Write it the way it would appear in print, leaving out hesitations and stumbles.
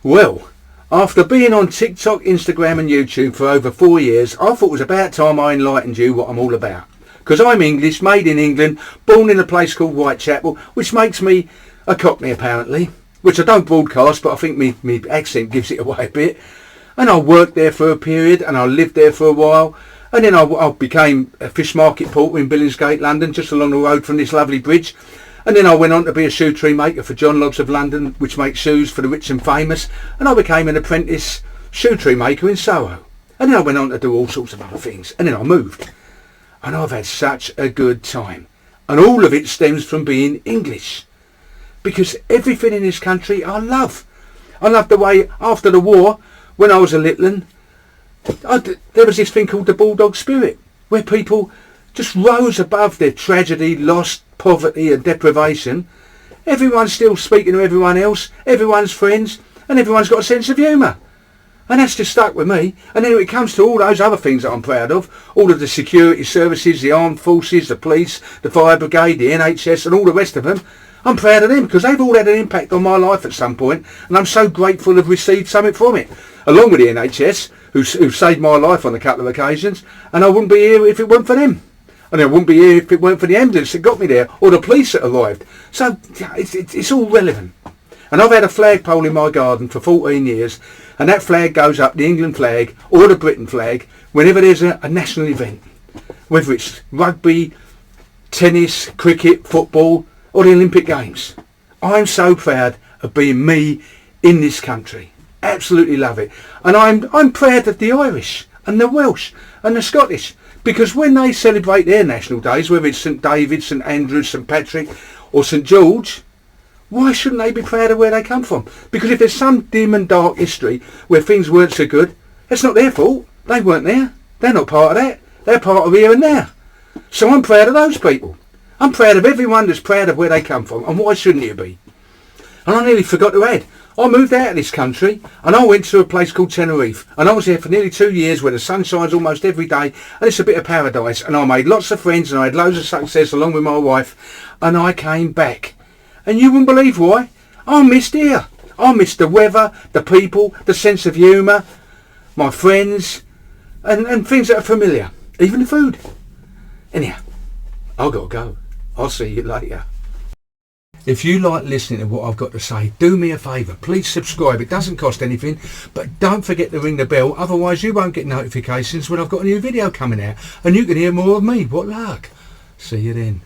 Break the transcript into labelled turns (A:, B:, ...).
A: Well, after being on TikTok, Instagram and YouTube for over 4 years, I thought it was about time I enlightened you what I'm all about. Because I'm English, made in England, born in a place called Whitechapel, which makes me a Cockney apparently, which I don't broadcast, but I think my accent gives it away a bit. And I worked there for a period, and I lived there for a while, and then I became a fish market porter in Billingsgate, London, just along the road from this lovely bridge. And then I went on to be a shoe tree maker for John Lodge of London, which makes shoes for the rich and famous, and I became an apprentice shoe tree maker in Soho. And then I went on to do all sorts of other things, and then I moved. And I've had such a good time. And all of it stems from being English. Because everything in this country I love. I love the way, after the war, when I was a little un, there was this thing called the Bulldog Spirit, where people just rose above their tragedy, loss, poverty and deprivation. Everyone's still speaking to everyone else, everyone's friends, and everyone's got a sense of humour. And that's just stuck with me. And then when it comes to all those other things that I'm proud of, all of the security services, the armed forces, the police, the fire brigade, the NHS and all the rest of them, I'm proud of them because they've all had an impact on my life at some point, and I'm so grateful to have received something from it. Along with the NHS, who saved my life on a couple of occasions, and I wouldn't be here if it weren't for them. And I wouldn't be here if it weren't for the ambulance that got me there, or the police that arrived. So it's all relevant. And I've had a flagpole in my garden for 14 years, and that flag goes up, the England flag or the Britain flag, whenever there's a national event. Whether it's rugby, tennis, cricket, football, or the Olympic Games. I'm so proud of being me in this country. Absolutely love it. And I'm proud of the Irish and the Welsh and the Scottish, because when they celebrate their national days, whether it's St David, St Andrews, St Patrick or St George, why shouldn't they be proud of where they come from? Because if there's some dim and dark history where things weren't so good, that's not their fault. They weren't there. They're not part of that. They're part of here and there. So I'm proud of those people. I'm proud of everyone that's proud of where they come from, and why shouldn't you be? And I nearly forgot to add, I moved out of this country and I went to a place called Tenerife, and I was there for nearly 2 years where the sun shines almost every day and it's a bit of paradise, and I made lots of friends and I had loads of success along with my wife, and I came back. And you wouldn't believe why. I missed here. I missed the weather, the people, the sense of humour, my friends and things that are familiar, even the food. Anyhow, I've got to go. I'll see you later. If you like listening to what I've got to say, do me a favour, please subscribe. It doesn't cost anything, but don't forget to ring the bell, otherwise you won't get notifications when I've got a new video coming out, and you can hear more of me. What luck. See you then.